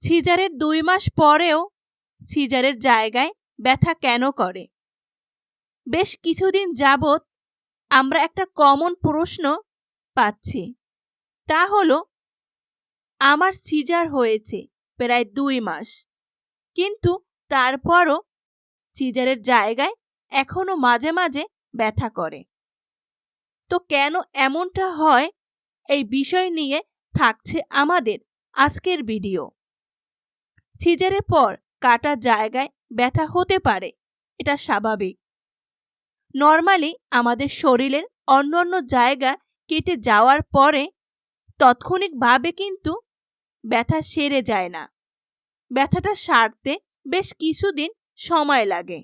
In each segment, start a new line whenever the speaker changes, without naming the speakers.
সিজারের ২ মাস পরেও সিজারের জায়গায় ব্যথা কেন করে? বেশ কিছুদিন যাবৎ আমরা একটা কমন প্রশ্ন পাচ্ছি। তা হলো, আমার সিজার হয়েছে প্রায় ২ মাস, কিন্তু তারপরও সিজারের জায়গায় এখনো মাঝে মাঝে ব্যথা করে। তো কেন এমনটা হয়, এই বিষয় নিয়ে থাকছে আমাদের আজকের ভিডিও। সিজারের পর কাটা জায়গায় ব্যথা হতে পারে, এটা স্বাভাবিক। নরমালি আমাদের শরীরের অন্যান্য জায়গা কেটে যাওয়ার পরে তাৎক্ষণিকভাবে কিন্তু ব্যথা সেরে যায় না। ব্যথাটা সারতে বেশ কিছুদিন সময় লাগে।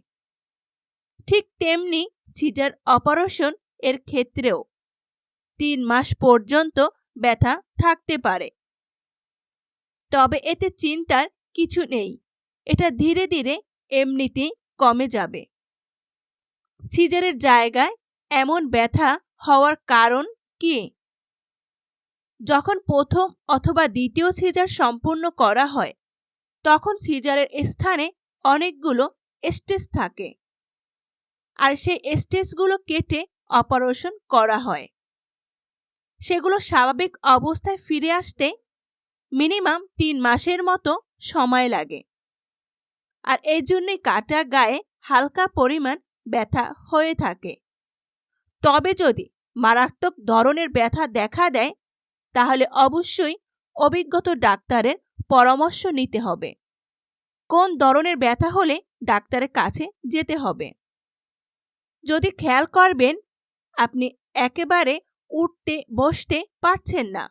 ঠিক তেমনি সিজার অপারেশন এর ক্ষেত্রেও ৩ মাস পর্যন্ত ব্যথা থাকতে পারে। তবে এতে চিন্তার কিছু নেই, এটা ধীরে ধীরে এমনিতেই কমে যাবে। সিজারের জায়গায় এমন ব্যথা হওয়ার কারণ কি? যখন প্রথম অথবা দ্বিতীয় সিজার সম্পূর্ণ করা হয়, তখন সিজারের স্থানে অনেকগুলো স্টেজ থাকে, আর সেই স্টেজগুলো কেটে অপারেশন করা হয়। সেগুলো স্বাভাবিক অবস্থায় ফিরে আসতে মিনিমাম ৩ মাসের মতো সময় লাগে। আর এই জন্যই কাটা গায়ে হালকা পরিমাণ ব্যথা হয়ে থাকে। তবে যদি মারাত্মক ধরনের ব্যথা দেখা দেয়, তাহলে অবশ্যই অভিজ্ঞ ডাক্তারের পরামর্শ নিতে হবে। কোন ধরনের ব্যথা হলে ডাক্তারের কাছে যেতে হবে। যদি খেয়াল করবেন আপনি একেবারে উঠতে বসতে পারছেন না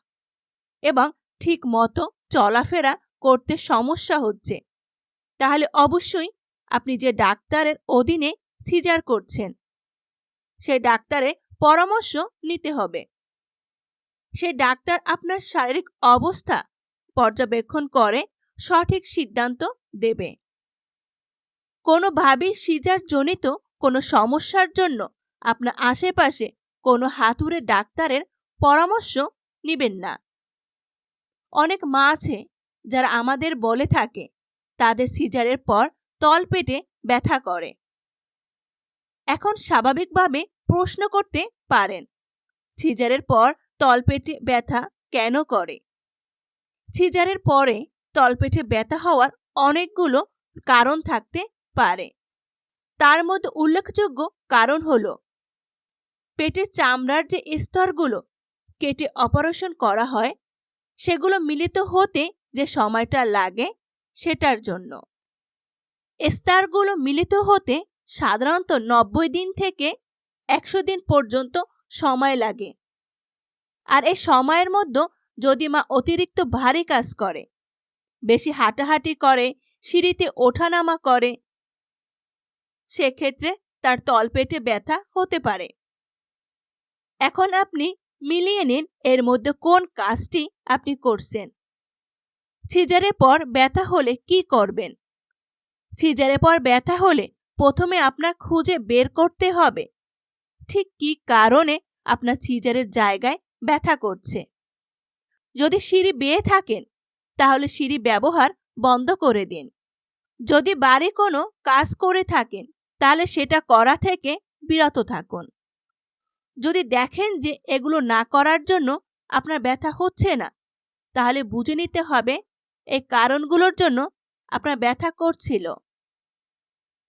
এবং ঠিক মতো চলাফেরা করতে সমস্যা হচ্ছে, তাহলে অবশ্যই আপনি যে ডাক্তারের অধীনে সিজার করছেন সেই ডাক্তারের পরামর্শ নিতে হবে। সেই ডাক্তার আপনার শারীরিক অবস্থা পর্যবেক্ষণ করে সঠিক সিদ্ধান্ত দেবে। কোনোভাবেই সিজার জনিত কোনো সমস্যার জন্য আপনার আশেপাশে কোনো হাতুড়ে ডাক্তারের পরামর্শ নেবেন না। অনেক মা আছে যারা আমাদের বলে থাকে তাদের সিজারের পর তলপেটে ব্যথা করে। এখন স্বাভাবিকভাবে প্রশ্ন করতে পারেন, সিজারের পর তলপেটে ব্যথা কেন করে? সিজারের পরে তলপেটে ব্যথা হওয়ার অনেকগুলো কারণ থাকতে পারে। তার মধ্যে উল্লেখযোগ্য কারণ হলো, পেটের চামড়ার যে স্তরগুলো কেটে অপারেশন করা হয় সেগুলো মিলিত হতে যে সময়টা লাগে সেটার জন্য। স্তরগুলো মিলিত হতে সাধারণত ৯০ দিন থেকে ১০০ দিন পর্যন্ত সময় লাগে। আর এই সময়ের মধ্যে যদি মা অতিরিক্ত ভারী কাজ করে, বেশি হাঁটাহাঁটি করে, সিঁড়িতে ওঠানামা করে, সেক্ষেত্রে তার তলপেটে ব্যথা হতে পারে। এখন আপনি মিলিয়ে নিন এর মধ্যে কোন কাজটি আপনি করছেন। সিজারের পর ব্যথা হলে কি করবেন? সিজারের পর ব্যথা হলে প্রথমে আপনার খুঁজে বের করতে হবে ঠিক কী কারণে আপনার সিজারের জায়গায় ব্যথা করছে। যদি সিঁড়ি বেয়ে থাকেন তাহলে সিঁড়ি ব্যবহার বন্ধ করে দিন। যদি বাড়ি কোনো কাজ করে থাকেন তাহলে সেটা করা থেকে বিরত থাকুন। যদি দেখেন যে এগুলো না করার জন্য আপনার ব্যথা হচ্ছে না, তাহলে বুঝে নিতে হবে এই কারণগুলোর জন্য আপনার ব্যথা করছিল।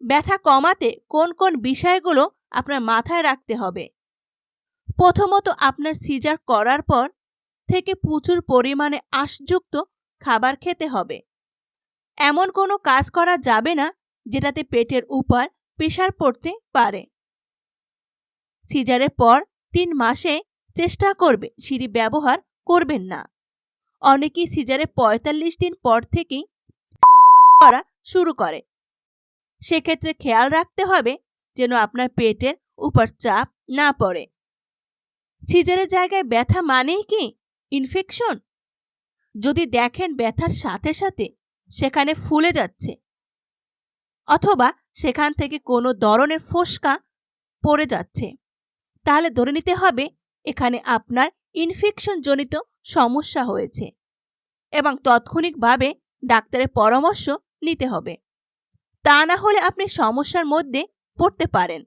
ব্যথা কমাতে কোন কোন বিষয়গুলো আপনার মাথায় রাখতে হবে? প্রথমত, আপনার সিজার করার পর থেকে প্রচুর পরিমাণে আঁশযুক্ত খাবার খেতে হবে। এমন কোনো কাজ করা যাবে না যেটাতে পেটের উপর প্রেসার পড়তে পারে। সিজারের পর ৩ মাসে চেষ্টা করবে সিঁড়ি ব্যবহার করবেন না। অনেকেই সিজারের ৪৫ দিন পর থেকেই সহবাস করা শুরু করে। সেক্ষেত্রে খেয়াল রাখতে হবে যেন আপনার পেটের উপর চাপ না পড়ে। সিজারের জায়গায় ব্যথা মানেই কি ইনফেকশন? যদি দেখেন ব্যথার সাথে সাথে সেখানে ফুলে যাচ্ছে অথবা সেখান থেকে কোনো ধরনের ফোসকা পড়ে যাচ্ছে, তাহলে ধরে নিতে হবে এখানে আপনার ইনফেকশন জনিত সমস্যা হয়েছে এবং তাৎক্ষণিকভাবে ডাক্তারের পরামর্শ নিতে হবে। তা না হলে আপনি সমস্যার মধ্যে পড়তে পারেন।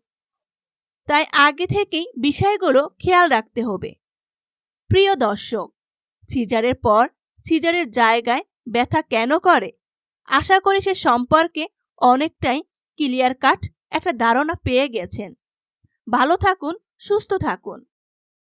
তাই আগে থেকেই বিষয়গুলো খেয়াল রাখতে হবে। প্রিয় দর্শক, সিজারের পর সিজারের জায়গায় ব্যথা কেন করে, আশা করি সে সম্পর্কে অনেকটাই ক্লিয়ার কাট একটা ধারণা পেয়ে গেছেন। ভালো থাকুন, সুস্থ থাকুন।